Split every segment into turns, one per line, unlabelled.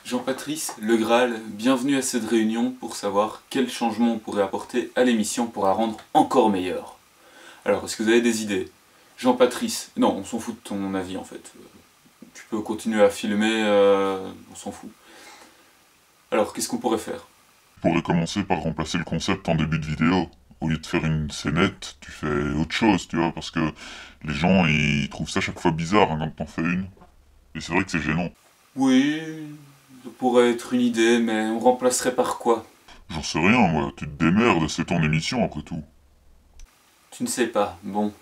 Jean-Patrice, le Graal, bienvenue à cette réunion pour savoir quel changement on pourrait apporter à l'émission pour la rendre encore meilleure. Alors, est-ce que vous avez des idées? Jean-Patrice, non, on s'en fout de ton avis en fait. Tu peux continuer à filmer, on s'en fout. Alors, qu'est-ce qu'on pourrait faire?
Tu pourrais commencer par remplacer le concept en début de vidéo. Au lieu de faire une scénette, tu fais autre chose, tu vois, parce que les gens, ils trouvent ça chaque fois bizarre quand t'en fais une. Et c'est vrai que c'est gênant.
Oui, ça pourrait être une idée, mais on remplacerait par quoi?
J'en sais rien, moi, tu te démerdes, c'est ton émission après tout.
Tu ne sais pas, bon.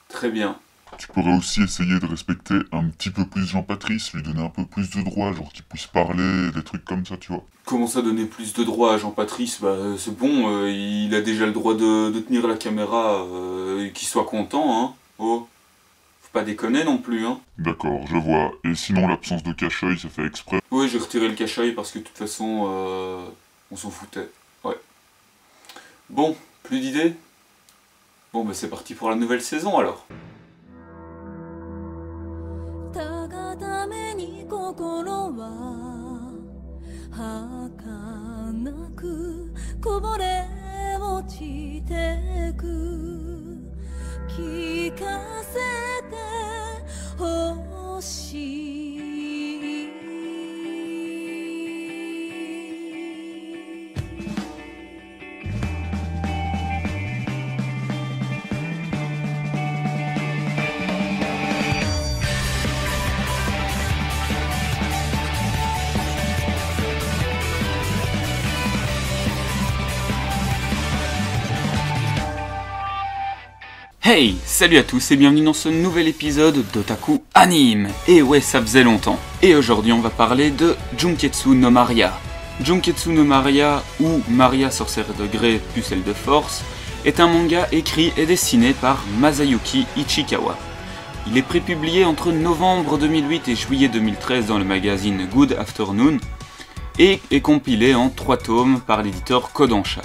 Très bien.
Tu pourrais aussi essayer de respecter un petit peu plus Jean-Patrice, lui donner un peu plus de droits, genre qu'il puisse parler, des trucs comme ça, tu vois.
Comment ça donner plus de droits à Jean-Patrice? Bah c'est bon, il a déjà le droit de tenir la caméra, et qu'il soit content, hein. Oh, faut pas déconner non plus, hein.
D'accord, je vois. Et sinon, l'absence de cache-œil, c'est fait exprès?
Oui, j'ai retiré le cache-œil parce que de toute façon, on s'en foutait. Ouais. Bon, plus d'idées? Bon, bah c'est parti pour la nouvelle saison alors.
たがために心は儚くこぼれ落ちてく聞かせてほしい
Hey, salut à tous et bienvenue dans ce nouvel épisode d'Otaku Anime. Et ouais, ça faisait longtemps. Et aujourd'hui on va parler de Junketsu no Maria. Junketsu no Maria, ou Maria sorcière de gré pucelle de force, est un manga écrit et dessiné par Masayuki Ichikawa. Il est prépublié entre novembre 2008 et juillet 2013 dans le magazine Good Afternoon et est compilé en 3 tomes par l'éditeur Kodansha.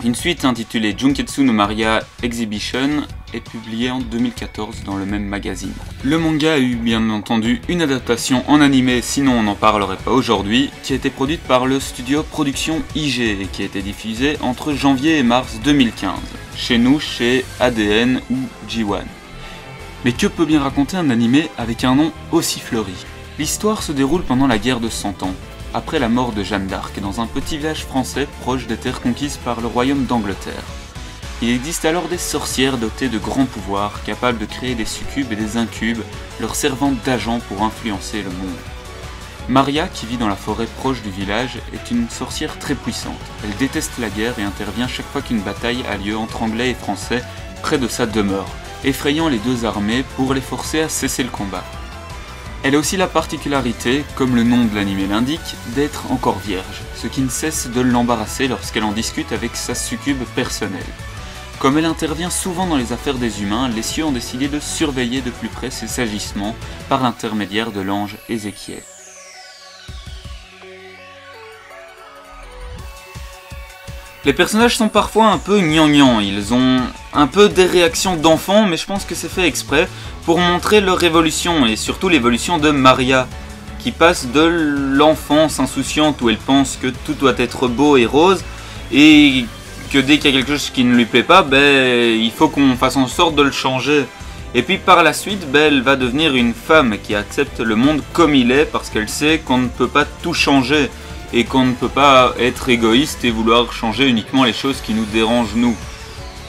Une suite intitulée Junketsu no Maria Exhibition est publiée en 2014 dans le même magazine. Le manga a eu bien entendu une adaptation en animé, sinon on n'en parlerait pas aujourd'hui, qui a été produite par le studio Production IG et qui a été diffusée entre janvier et mars 2015, chez nous chez ADN ou G1. Mais que peut bien raconter un animé avec un nom aussi fleuri? L'histoire se déroule pendant la guerre de 100 ans. Après la mort de Jeanne d'Arc, dans un petit village français proche des terres conquises par le royaume d'Angleterre. Il existe alors des sorcières dotées de grands pouvoirs, capables de créer des succubes et des incubes, leur servant d'agents pour influencer le monde. Maria, qui vit dans la forêt proche du village, est une sorcière très puissante. Elle déteste la guerre et intervient chaque fois qu'une bataille a lieu entre Anglais et Français près de sa demeure, effrayant les deux armées pour les forcer à cesser le combat. Elle a aussi la particularité, comme le nom de l'anime l'indique, d'être encore vierge, ce qui ne cesse de l'embarrasser lorsqu'elle en discute avec sa succube personnelle. Comme elle intervient souvent dans les affaires des humains, les cieux ont décidé de surveiller de plus près ses agissements par l'intermédiaire de l'ange Ézéchiel. Les personnages sont parfois un peu gnangnans, ils ont un peu des réactions d'enfants, mais je pense que c'est fait exprès pour montrer leur évolution, et surtout l'évolution de Maria, qui passe de l'enfance insouciante où elle pense que tout doit être beau et rose, et que dès qu'il y a quelque chose qui ne lui plaît pas, il faut qu'on fasse en sorte de le changer. Et puis par la suite, elle va devenir une femme qui accepte le monde comme il est, parce qu'elle sait qu'on ne peut pas tout changer. Et qu'on ne peut pas être égoïste et vouloir changer uniquement les choses qui nous dérangent nous.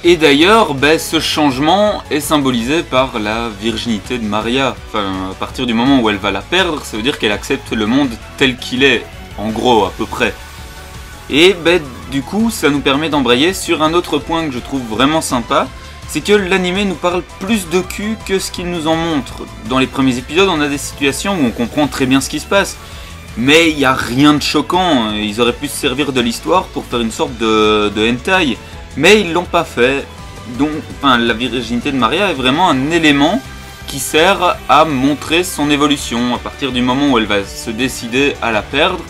Et d'ailleurs, ce changement est symbolisé par la virginité de Maria. Enfin, à partir du moment où elle va la perdre, ça veut dire qu'elle accepte le monde tel qu'il est, en gros, à peu près. Et du coup, ça nous permet d'embrayer sur un autre point que je trouve vraiment sympa, c'est que l'anime nous parle plus de cul que ce qu'il nous en montre. Dans les premiers épisodes, on a des situations où on comprend très bien ce qui se passe. Mais il n'y a rien de choquant, ils auraient pu se servir de l'histoire pour faire une sorte de hentai, mais ils l'ont pas fait. Donc, la virginité de Maria est vraiment un élément qui sert à montrer son évolution. À partir du moment où elle va se décider à la perdre,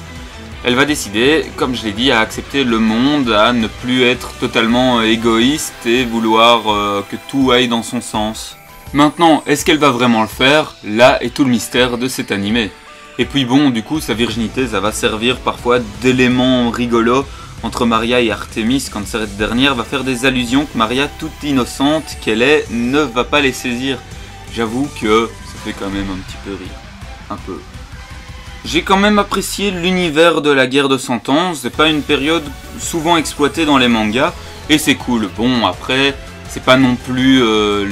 elle va décider, comme je l'ai dit, à accepter le monde, à ne plus être totalement égoïste et vouloir que tout aille dans son sens. Maintenant, est-ce qu'elle va vraiment le faire? Là est tout le mystère de cet animé. Et puis bon, du coup, sa virginité, ça va servir parfois d'élément rigolo entre Maria et Artémis, quand cette dernière va faire des allusions que Maria, toute innocente qu'elle est, ne va pas les saisir. J'avoue que ça fait quand même un petit peu rire. Un peu. J'ai quand même apprécié l'univers de la guerre de 100 ans, c'est pas une période souvent exploitée dans les mangas, et c'est cool. Bon, après, c'est pas non plus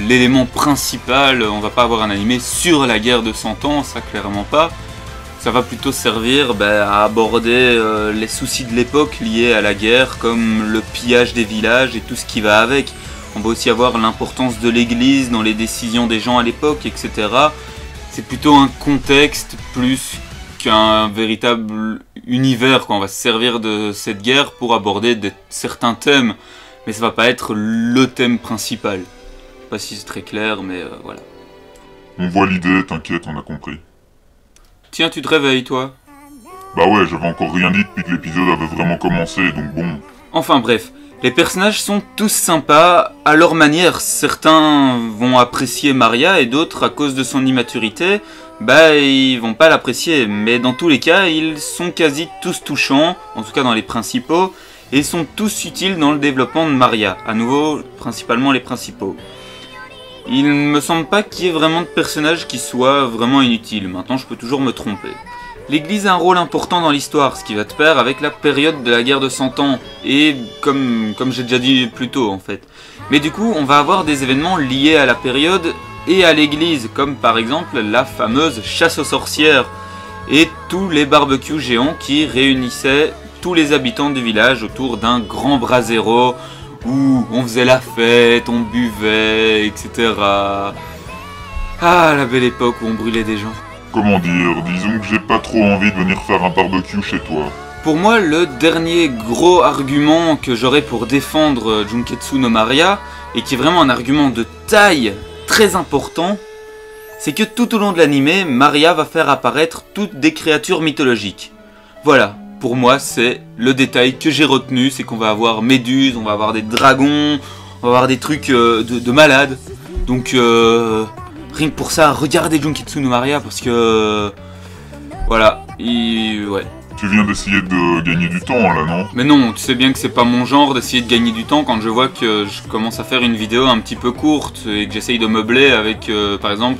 l'élément principal, on va pas avoir un animé sur la guerre de 100 ans, ça clairement pas. Ça va plutôt servir à aborder les soucis de l'époque liés à la guerre, comme le pillage des villages et tout ce qui va avec. On va aussi avoir l'importance de l'église dans les décisions des gens à l'époque, etc. C'est plutôt un contexte plus qu'un véritable univers, quoi. On va se servir de cette guerre pour aborder certains thèmes, mais ça va pas être le thème principal. Je sais pas si c'est très clair, mais voilà.
On voit l'idée, t'inquiète, on a compris.
Tiens, tu te réveilles, toi?
Bah ouais, j'avais encore rien dit depuis que l'épisode avait vraiment commencé, donc bon.
Enfin bref, les personnages sont tous sympas à leur manière. Certains vont apprécier Maria et d'autres, à cause de son immaturité, ils vont pas l'apprécier. Mais dans tous les cas, ils sont quasi tous touchants, en tout cas dans les principaux, et sont tous utiles dans le développement de Maria. À nouveau, principalement les principaux. Il ne me semble pas qu'il y ait vraiment de personnages qui soient vraiment inutiles. Maintenant, je peux toujours me tromper. L'église a un rôle important dans l'histoire, ce qui va de pair avec la période de la guerre de 100 ans, et comme j'ai déjà dit plus tôt en fait. Mais du coup, on va avoir des événements liés à la période et à l'église, comme par exemple la fameuse chasse aux sorcières, et tous les barbecues géants qui réunissaient tous les habitants du village autour d'un grand brasero, où on faisait la fête, on buvait, etc. Ah, la belle époque où on brûlait des gens.
Comment dire, disons que j'ai pas trop envie de venir faire un barbecue chez toi.
Pour moi, le dernier gros argument que j'aurais pour défendre Junketsu no Maria, et qui est vraiment un argument de taille très important, c'est que tout au long de l'anime, Maria va faire apparaître toutes des créatures mythologiques. Voilà. Pour moi, c'est le détail que j'ai retenu, c'est qu'on va avoir Méduse, on va avoir des dragons, on va avoir des trucs de malades. Donc, rien que pour ça, regardez Junketsu no Maria, parce que... voilà, ouais.
Tu viens d'essayer de gagner du temps, là, non?
Mais non, tu sais bien que c'est pas mon genre d'essayer de gagner du temps quand je vois que je commence à faire une vidéo un petit peu courte, et que j'essaye de meubler avec, par exemple...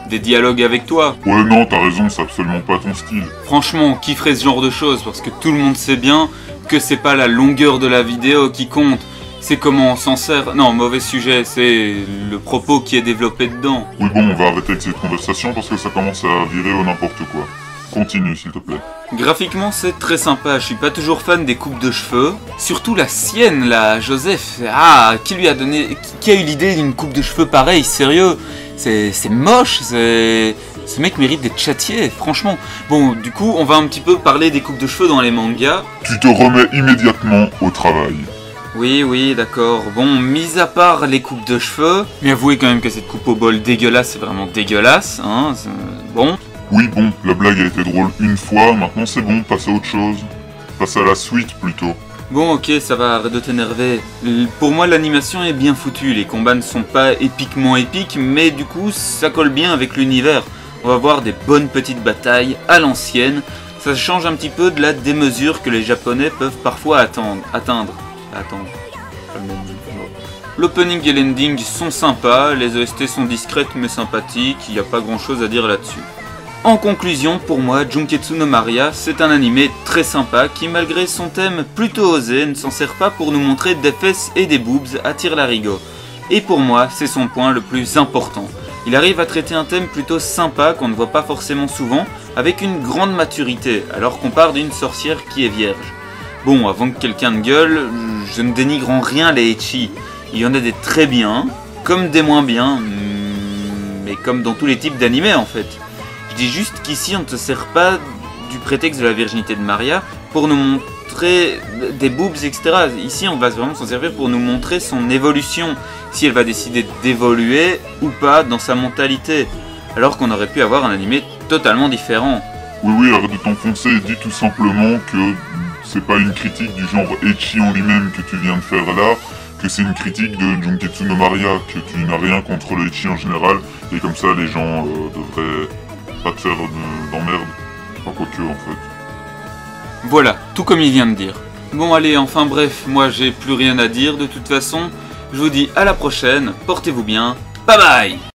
des dialogues avec toi.
Ouais, non, t'as raison, c'est absolument pas ton style.
Franchement, qui ferait ce genre de choses? Parce que tout le monde sait bien que c'est pas la longueur de la vidéo qui compte, c'est comment on s'en sert. Non, mauvais sujet, c'est le propos qui est développé dedans.
Oui, bon, on va arrêter avec cette conversation parce que ça commence à virer au n'importe quoi. Continue, s'il te plaît.
Graphiquement, c'est très sympa. Je suis pas toujours fan des coupes de cheveux. Surtout la sienne, là, Joseph. Ah, qui lui a donné... Qui a eu l'idée d'une coupe de cheveux pareille, sérieux? C'est moche, ce mec mérite d'être châtié, franchement. Bon, du coup, on va un petit peu parler des coupes de cheveux dans les mangas.
Tu te remets immédiatement au travail.
Oui, d'accord. Bon, mis à part les coupes de cheveux, mais avouez quand même que cette coupe au bol dégueulasse, c'est vraiment dégueulasse, hein, bon.
Oui, bon, la blague a été drôle une fois, maintenant c'est bon, passe à autre chose. Passe à la suite, plutôt.
Bon, ok, ça va, arrête de t'énerver. Pour moi, l'animation est bien foutue. Les combats ne sont pas épiquement épiques, mais du coup, ça colle bien avec l'univers. On va voir des bonnes petites batailles à l'ancienne. Ça change un petit peu de la démesure que les Japonais peuvent parfois atteindre. L'opening et l'ending sont sympas, les OST sont discrètes mais sympathiques, il n'y a pas grand chose à dire là-dessus. En conclusion, pour moi, Junketsu no Maria, c'est un animé très sympa qui, malgré son thème plutôt osé, ne s'en sert pas pour nous montrer des fesses et des boobs à tire-larigot. Et pour moi, c'est son point le plus important. Il arrive à traiter un thème plutôt sympa qu'on ne voit pas forcément souvent, avec une grande maturité, alors qu'on part d'une sorcière qui est vierge. Bon, avant que quelqu'un ne gueule, je ne dénigre en rien les ecchi. Il y en a des très bien, comme des moins bien, mais comme dans tous les types d'animés en fait. Je dis juste qu'ici on ne se sert pas du prétexte de la virginité de Maria pour nous montrer des boobs, etc. Ici on va vraiment s'en servir pour nous montrer son évolution, si elle va décider d'évoluer ou pas dans sa mentalité, alors qu'on aurait pu avoir un animé totalement différent.
Oui, arrête de t'enfoncer et dis tout simplement que c'est pas une critique du genre ecchi en lui-même que tu viens de faire là, que c'est une critique de Junketsu no Maria, que tu n'as rien contre le ecchi en général, et comme ça les gens devraient pas te faire d'emmerde. quoique en fait.
Voilà, tout comme il vient de dire. Bon allez, enfin bref, moi j'ai plus rien à dire de toute façon. Je vous dis à la prochaine, portez-vous bien, bye bye.